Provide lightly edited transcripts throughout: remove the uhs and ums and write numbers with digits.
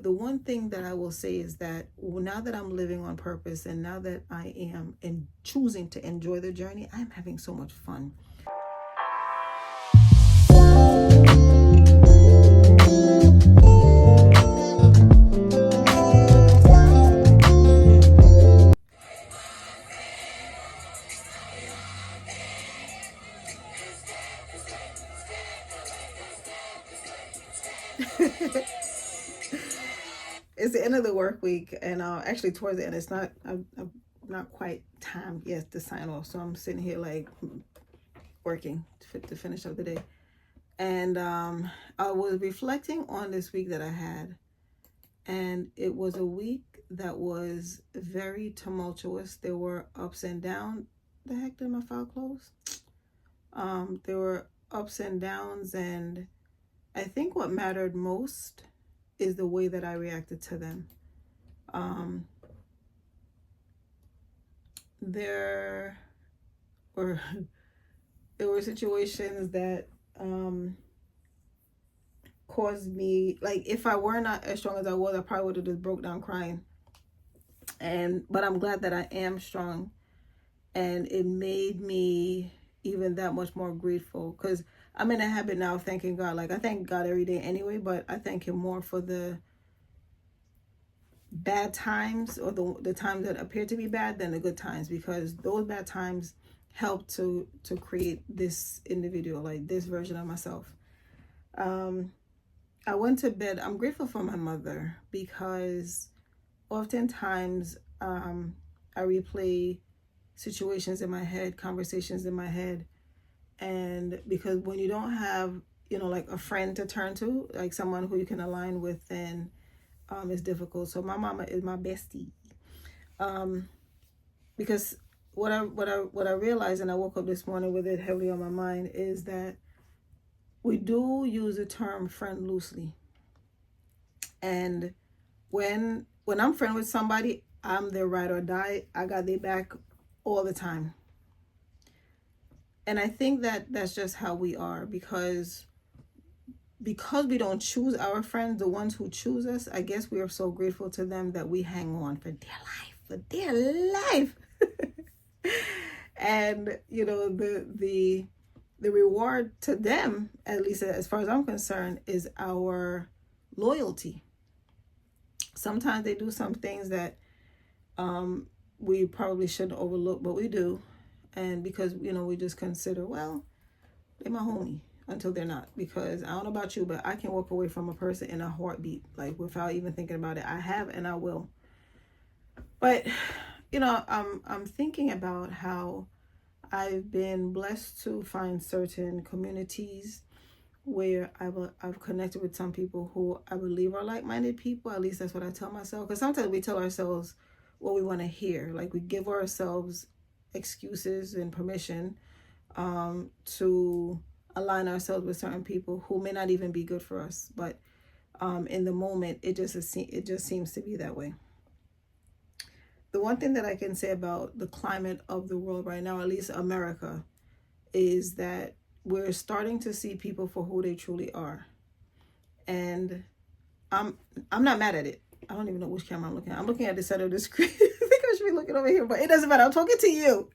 The one thing that I will say is that now that I'm living on purpose and now that I am and choosing to enjoy the journey, I'm having so much fun. It's the end of the work week, and actually towards the end, it's not. I'm not quite time yet to sign off, so I'm sitting here like working to finish up the day. And I was reflecting on this week that I had, and it was a week that was very tumultuous. There were ups and downs. The heck did my file close? There were ups and downs, and I think what mattered most is the way that I reacted to them. There were situations that caused me, like, if I were not as strong as I was, I probably would have just broke down crying. But I'm glad that I am strong, and it made me even that much more grateful, because I'm in a habit now of thanking God. Like, I thank God every day anyway, but I thank him more for the bad times, or the times that appear to be bad, than the good times, because those bad times help to create this individual, like this version of myself. I went to bed. I'm grateful for my mother, because oftentimes I replay situations in my head, conversations in my head. And because when you don't have, like a friend to turn to, like someone who you can align with, then it's difficult. So my mama is my bestie. Because what I realized, and I woke up this morning with it heavily on my mind, is that we do use the term friend loosely. And when I'm friend with somebody, I'm their ride or die. I got their back all the time. And I think that that's just how we are, because we don't choose our friends, the ones who choose us, I guess we are so grateful to them that we hang on for their life. And the reward to them, at least as far as I'm concerned, is our loyalty. Sometimes they do some things that we probably shouldn't overlook, but we do. And because we just consider, well, they're my homie, until they're not. Because I don't know about you, but I can walk away from a person in a heartbeat, like without even thinking about it. I have, and I will. But I'm thinking about how I've been blessed to find certain communities where I've connected with some people who I believe are like-minded people. At least that's what I tell myself. Because sometimes we tell ourselves what we want to hear. Like, we give ourselves excuses and permission to align ourselves with certain people who may not even be good for us. But in the moment, it just seems to be that way. The one thing that I can say about the climate of the world right now, at least America, is that we're starting to see people for who they truly are. And I'm not mad at it. I don't even know which camera I'm looking at. I'm looking at the center of the screen. I think I should be looking over here, but it doesn't matter. I'm talking to you.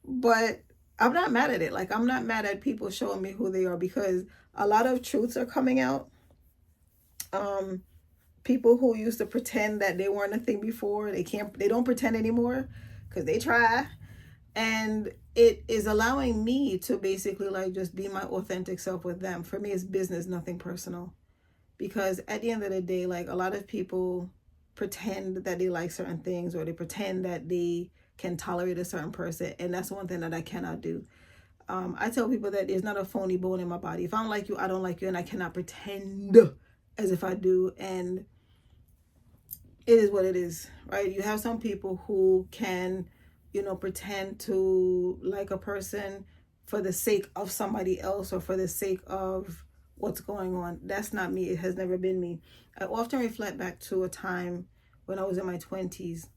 But I'm not mad at it. Like, I'm not mad at people showing me who they are, because a lot of truths are coming out. People who used to pretend that they weren't a thing before, they don't pretend anymore, because they try. And it is allowing me to basically, like, just be my authentic self with them. For me, it's business, nothing personal. Because at the end of the day, like, a lot of people pretend that they like certain things, or they pretend that they can tolerate a certain person. And that's one thing that I cannot do. I tell people that there's not a phony bone in my body. If I don't like you, I don't like you. And I cannot pretend as if I do. And it is what it is, right? You have some people who can, pretend to like a person for the sake of somebody else, or for the sake of what's going on. That's not me. It has never been me. I often reflect back to a time when I was in my 20s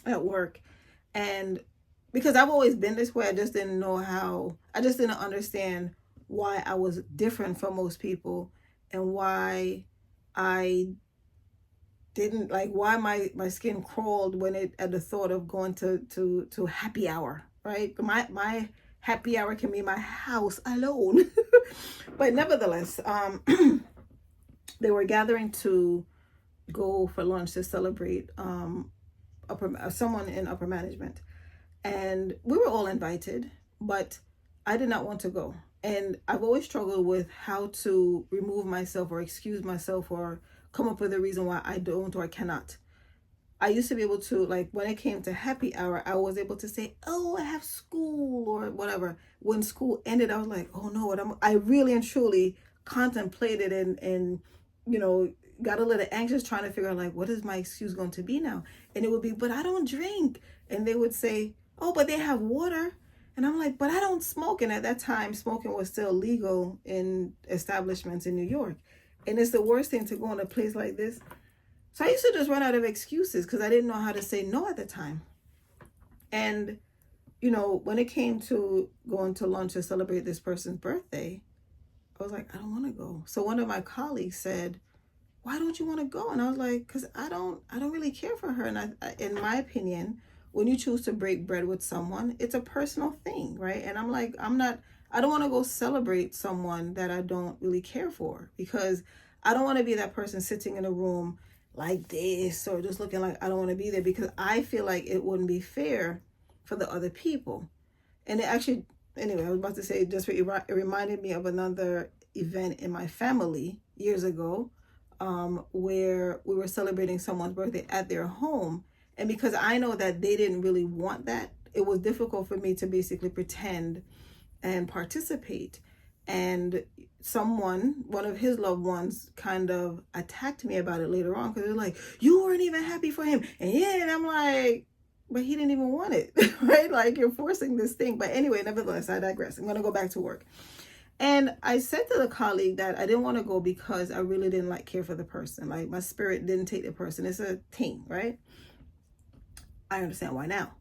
at work. And because I've always been this way, I just didn't understand why I was different from most people, and why I didn't like, why my skin crawled when it at the thought of going to happy hour, right? My happy hour can be my house alone. But nevertheless, they were gathering to go for lunch to celebrate someone in upper management, and we were all invited, but I did not want to go. And I've always struggled with how to remove myself or excuse myself or come up with a reason why I don't or cannot. I used to be able to, like, when it came to happy hour, I was able to say, oh, I have school or whatever. When school ended, I was like, oh no, I really and truly contemplated and got a little anxious trying to figure out, like, what is my excuse going to be now? And it would be, but I don't drink. And they would say, oh, but they have water. And I'm like, but I don't smoke. And at that time, smoking was still legal in establishments in New York. And it's the worst thing to go in a place like this. So I used to just run out of excuses because I didn't know how to say no at the time. And, when it came to going to lunch to celebrate this person's birthday, I was like, I don't want to go. So one of my colleagues said, why don't you want to go? And I was like, because I don't really care for her. And in my opinion, when you choose to break bread with someone, it's a personal thing, right? And I'm like, I don't want to go celebrate someone that I don't really care for, because I don't want to be that person sitting in a room like this or just looking like I don't want to be there, because I feel like it wouldn't be fair for the other people. And it actually, anyway, I was about to say, it reminded me of another event in my family years ago, where we were celebrating someone's birthday at their home. And because I know that they didn't really want that, it was difficult for me to basically pretend and participate. And one of his loved ones, kind of attacked me about it later on, because they're like, you weren't even happy for him. And I'm like, but he didn't even want it, right? Like, you're forcing this thing. But anyway, nevertheless, I digress. I'm going to go back to work. And I said to the colleague that I didn't want to go because I really didn't care for the person. Like, my spirit didn't take the person. It's a team, right? I understand why now.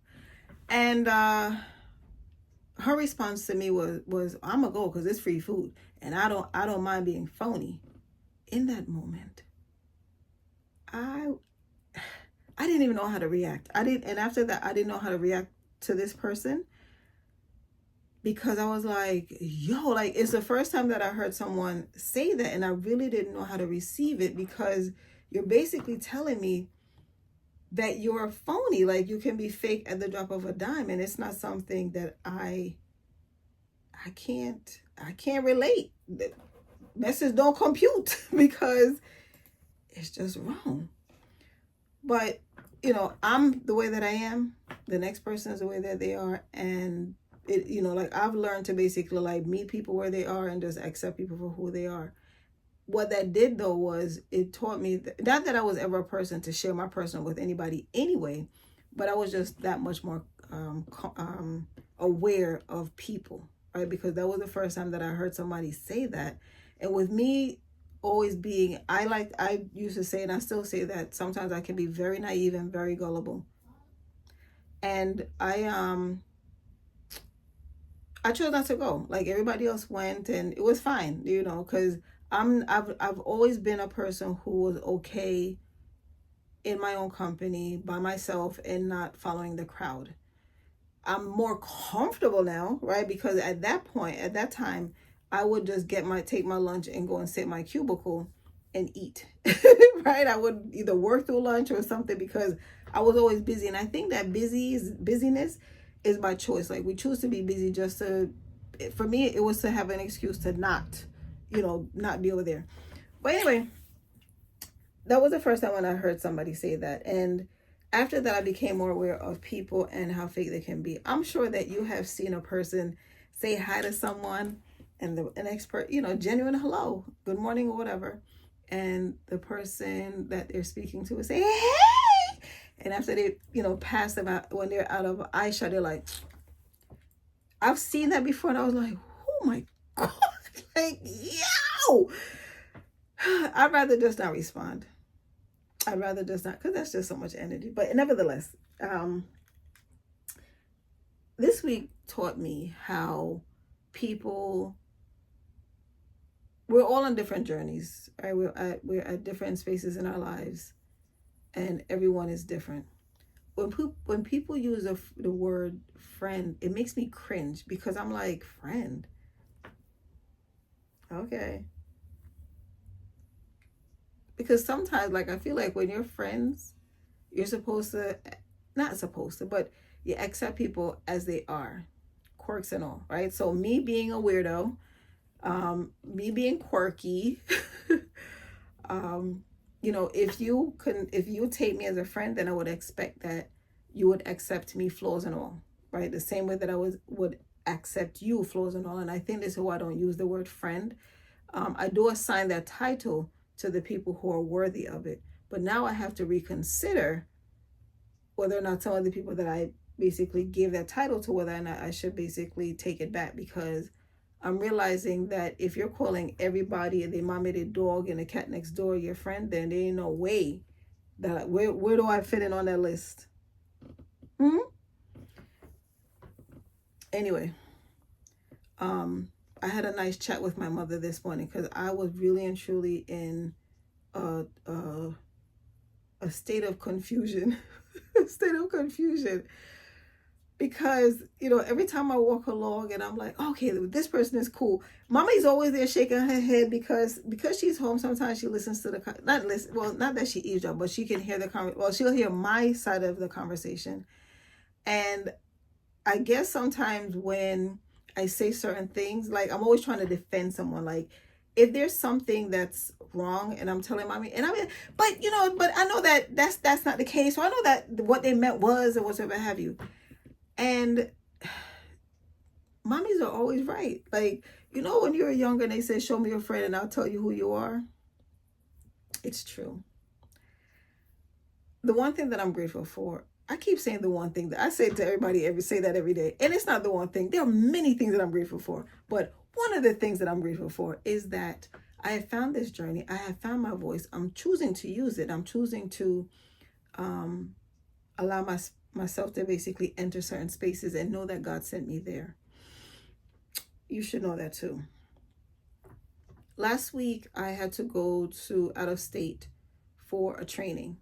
And her response to me was I'm gonna go because it's free food, and I don't mind being phony. In that moment, I didn't even know how to react. And after that, I didn't know how to react to this person, because I was like, yo, like, it's the first time that I heard someone say that, and I really didn't know how to receive it, because you're basically telling me that you're a phony. Like, you can be fake at the drop of a dime, and it's not something that I can't relate. The message don't compute because it's just wrong. But I'm the way that I am. The next person is the way that they are, and it, like, I've learned to basically, like, meet people where they are and just accept people for who they are. What that did, though, was it taught me not that I was ever a person to share my personal with anybody anyway, but I was just that much more aware of people, right? Because that was the first time that I heard somebody say that. And with me always being, I used to say, and I still say, that sometimes I can be very naive and very gullible. And I chose not to go. Like, everybody else went, and it was fine, because I've always been a person who was okay in my own company by myself and not following the crowd. I'm more comfortable now, right? Because at that time, I would just take my lunch and go and sit in my cubicle and eat, right? I would either work through lunch or something, because I was always busy. And I think that busyness is by choice. Like, we choose to be busy just for me, it was to have an excuse to not be over there. But anyway, that was the first time when I heard somebody say that. And after that, I became more aware of people and how fake they can be. I'm sure that you have seen a person say hi to someone, and an expert, genuine hello, good morning, or whatever. And the person that they're speaking to would say, hey! And after they, pass them out, when they're out of eyeshot, they're like, I've seen that before. And I was like, oh my God, like, yo! I'd rather just not respond. I'd rather just not, because that's just so much energy. But nevertheless, this week taught me how people we're all on different journeys, right? We're at different spaces in our lives, and everyone is different. When people use the word friend, it makes me cringe, because I'm like, friend, okay. Because sometimes, like, I feel like when you're friends, you're supposed to, not supposed to, but you accept people as they are, quirks and all, right? So me being a weirdo, me being quirky, if you take me as a friend, then I would expect that you would accept me, flaws and all, right? The same way that I would accept you, flaws and all. And I think this is why I don't use the word friend. I do assign that title to the people who are worthy of it, but now I have to reconsider whether or not some of the people that I basically gave that title to, whether or not I should basically take it back, because I'm realizing that if you're calling everybody the mommy, the dog, and the cat next door your friend, then there ain't no way that where do I fit in on that list? Anyway, I had a nice chat with my mother this morning, because I was really and truly in a state of confusion. A state of confusion, because every time I walk along and I'm like, okay, this person is cool, mommy's always there shaking her head, because she's home. Sometimes she listens to not that she eavesdrops, but she can hear she'll hear my side of the conversation. And I guess sometimes when I say certain things, like, I'm always trying to defend someone. Like, if there's something that's wrong and I'm telling mommy, and I mean, but I know that that's not the case, or I know that what they meant was, or whatever have you. And mommies are always right. Like, when you were younger and they said, show me your friend and I'll tell you who you are. It's true. The one thing that I'm grateful for, I keep saying the one thing that I say to everybody, say that every day. And it's not the one thing. There are many things that I'm grateful for. But one of the things that I'm grateful for is that I have found this journey. I have found my voice. I'm choosing to use it. I'm choosing to allow myself to basically enter certain spaces and know that God sent me there. You should know that too. Last week, I had to go out of state for a training.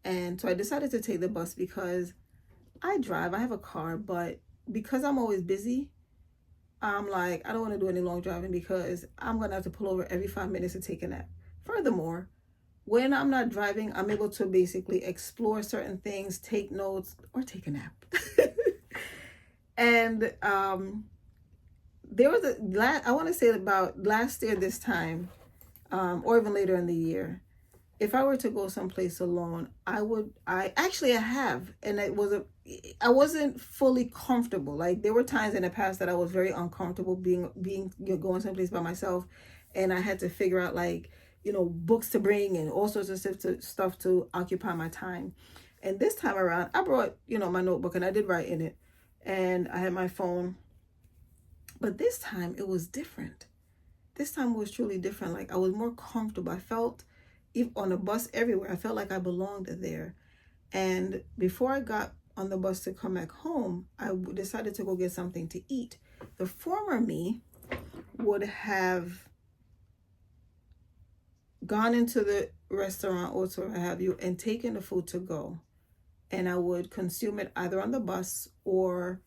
And so I decided to take the bus, because I drive. I have a car, but because I'm always busy, I'm like, I don't want to do any long driving, because I'm going to have to pull over every 5 minutes to take a nap. Furthermore, when I'm not driving, I'm able to basically explore certain things, take notes, or take a nap. And there was I want to say about last year this time, or even later in the year, if I were to go someplace alone, I have, and I wasn't fully comfortable. Like, there were times in the past that I was very uncomfortable going someplace by myself, and I had to figure out, like, books to bring and all sorts of stuff to occupy my time. And this time around, I brought, my notebook, and I did write in it, and I had my phone. But this time it was different. This time was truly different. Like, I was more comfortable. I felt, even on the bus, everywhere, I felt like I belonged there. And before I got on the bus to come back home, I decided to go get something to eat. The former me would have gone into the restaurant or so have you and taken the food to go, and I would consume it either on the bus or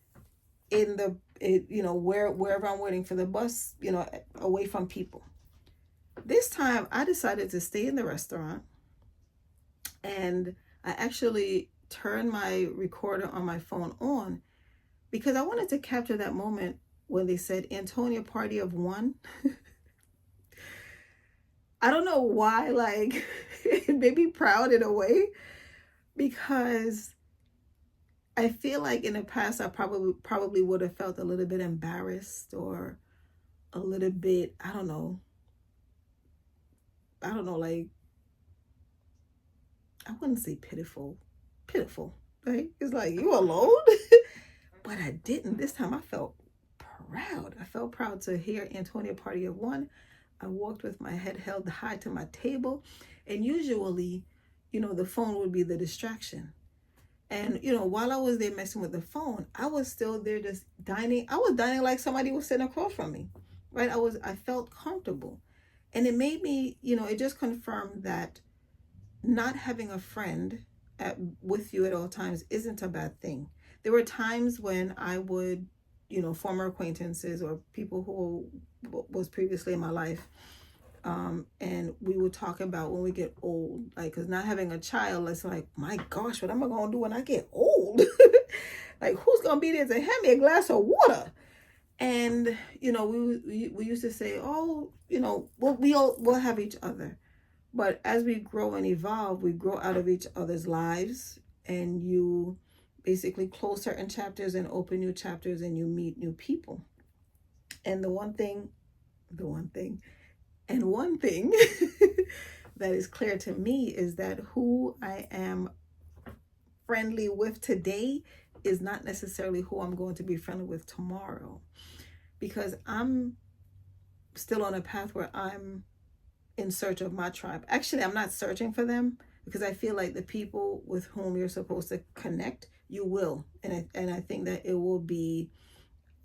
in wherever I'm waiting for the bus, away from people. This time I decided to stay in the restaurant, and I actually turned my recorder on my phone on, because I wanted to capture that moment when they said Antonia party of one. I don't know why, like, it made me proud in a way, because I feel like in the past I probably would have felt a little bit embarrassed, or a little bit, I don't know, like, I wouldn't say pitiful, right? It's like, you alone? But I didn't. This time I felt proud. I felt proud to hear Antonia party of one. I walked with my head held high to my table, and usually, the phone would be the distraction. And, while I was there messing with the phone, I was still there just dining. I was dining like somebody was sitting across from me, right? I felt comfortable. And it made me, it just confirmed that not having a friend with you at all times isn't a bad thing. There were times when I would, former acquaintances or people who was previously in my life, and we would talk about when we get old, like, because not having a child, it's like, my gosh, what am I going to do when I get old? Like, who's going to be there to hand me a glass of water? And, we used to say, oh, we'll have each other. But as we grow and evolve, we grow out of each other's lives, and you basically close certain chapters and open new chapters, and you meet new people. And one thing that is clear to me is that who I am friendly with today is not necessarily who I'm going to be friendly with tomorrow, because I'm still on a path where I'm in search of my tribe. Actually, I'm not searching for them, because I feel like the people with whom you're supposed to connect, you will. And I think that it will be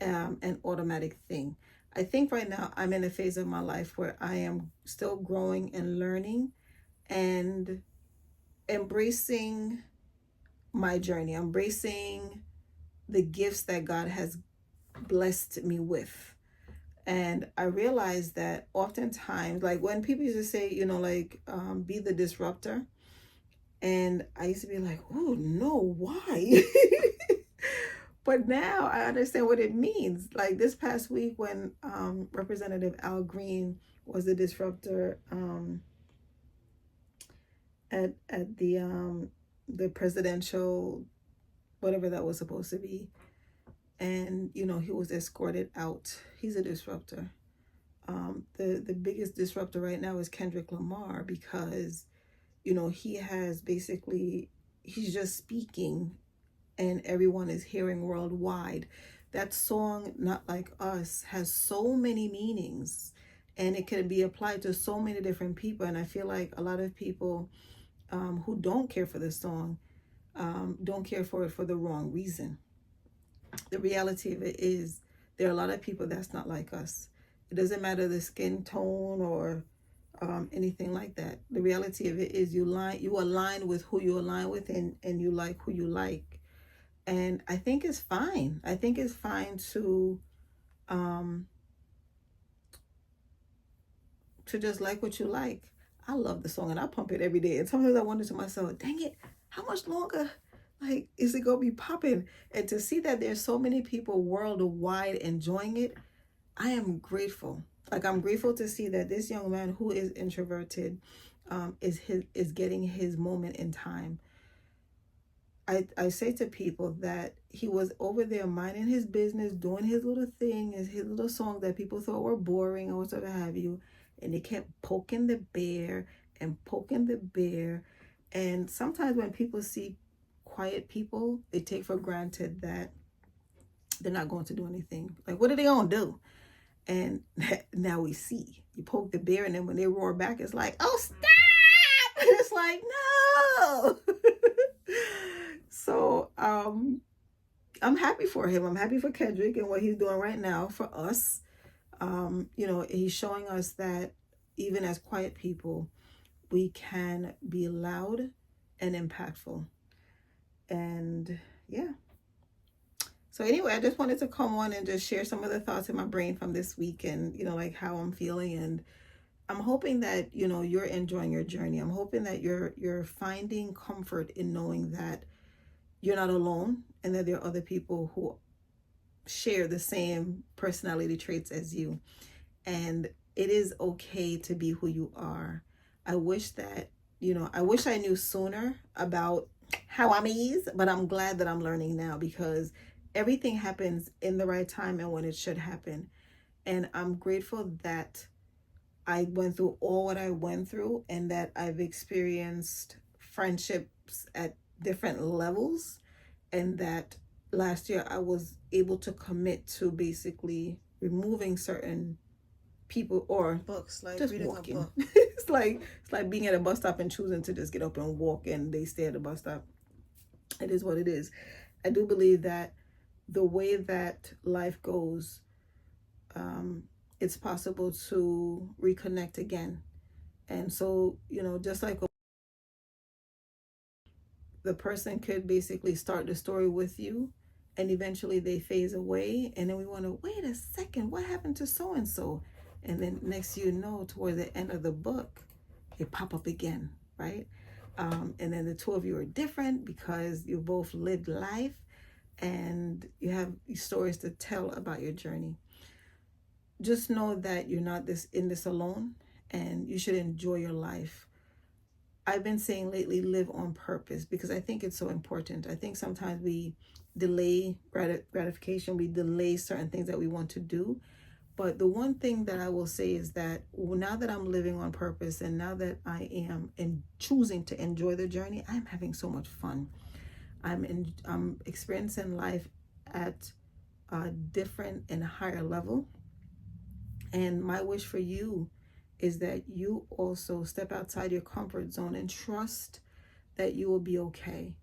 an automatic thing. I think right now I'm in a phase of my life where I am still growing and learning and embracing my journey, embracing the gifts that God has blessed me with. And I realized that oftentimes, like when people used to say, be the disruptor. And I used to be like, oh no, why? But now I understand what it means. Like this past week when Representative Al Green was the disruptor at the presidential, whatever that was supposed to be. And, he was escorted out. He's a disruptor. The biggest disruptor right now is Kendrick Lamar, because, he has basically, he's just speaking and everyone is hearing worldwide. That song, Not Like Us, has so many meanings, and it can be applied to so many different people. And I feel like a lot of people who don't care for this song don't care for it for the wrong reason. The reality of it is there are a lot of people that's not like us. It doesn't matter the skin tone or anything like that. The reality of it is you align with who you align with, and you like who you like. And I think it's fine. I think it's fine to just like what you like. I love the song and I pump it every day. And sometimes I wonder to myself, dang it, how much longer is it gonna be popping? And to see that there's so many people worldwide enjoying it, I am grateful. Like, I'm grateful to see that this young man who is introverted is getting his moment in time. I say to people that he was over there minding his business, doing his little thing, his little songs that people thought were boring or whatever have you, and they kept poking the bear and poking the bear. And sometimes when people see quiet people, they take for granted that they're not going to do anything. Like, what are they gonna do? And now we see you poke the bear, and then when they roar back, it's like, oh, stop! And it's like, no. So I'm happy for him. I'm happy for Kendrick and what he's doing right now for us. He's showing us that even as quiet people, we can be loud and impactful. And yeah. So anyway, I just wanted to come on and just share some of the thoughts in my brain from this week, and like how I'm feeling. And I'm hoping that you're enjoying your journey. I'm hoping that you're finding comfort in knowing that you're not alone, and that there are other people who share the same personality traits as you. And it is okay to be who you are. I wish that, I wish I knew sooner about how I'm eased, but I'm glad that I'm learning now, because everything happens in the right time and when it should happen. And I'm grateful that I went through all what I went through, and that I've experienced friendships at different levels, and that last year I was able to commit to basically removing certain people or books, like just reading walking. a book. It's like being at a bus stop and choosing to just get up and walk, and they stay at the bus stop. It is what it is. I do believe that the way that life goes, it's possible to reconnect again. And so, just like the person could basically start the story with you and eventually they phase away, and then we want to wait a second, what happened to so and so? And then next toward the end of the book, they pop up again, right? And then the two of you are different because you both lived life and you have stories to tell about your journey. Just know that you're not in this alone, and you should enjoy your life. I've been saying lately, live on purpose, because I think it's so important. I think sometimes we delay gratification, we delay certain things that we want to do. But the one thing that I will say is that now that I'm living on purpose, and now that I am choosing to enjoy the journey, I'm having so much fun. I'm experiencing life at a different and higher level. And my wish for you is that you also step outside your comfort zone and trust that you will be okay.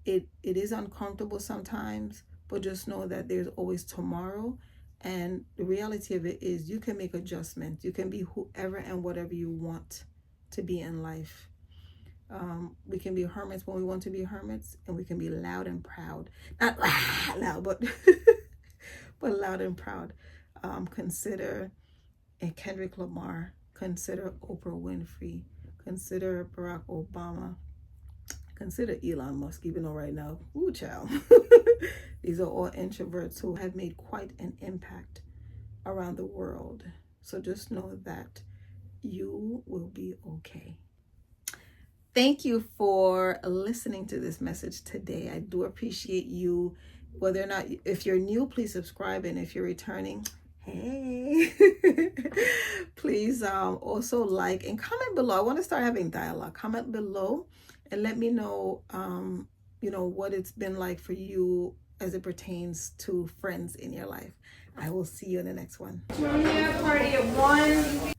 It is uncomfortable sometimes, but just know that there's always tomorrow. And the reality of it is you can make adjustments. You can be whoever and whatever you want to be in life. We can be hermits when we want to be hermits, and we can be loud and proud. Not loud, but but loud and proud. Consider Kendrick Lamar. Consider Oprah Winfrey. Consider Barack Obama. Consider Elon Musk, even though right now, ooh, child. These are all introverts who have made quite an impact around the world. So just know that you will be okay. Thank you for listening to this message today. I do appreciate you. Whether or not, if you're new, please subscribe. And if you're returning, hey, please also like and comment below. I want to start having dialogue. Comment below and let me know, what it's been like for you as it pertains to friends in your life. I will see you in the next one. Party at 1.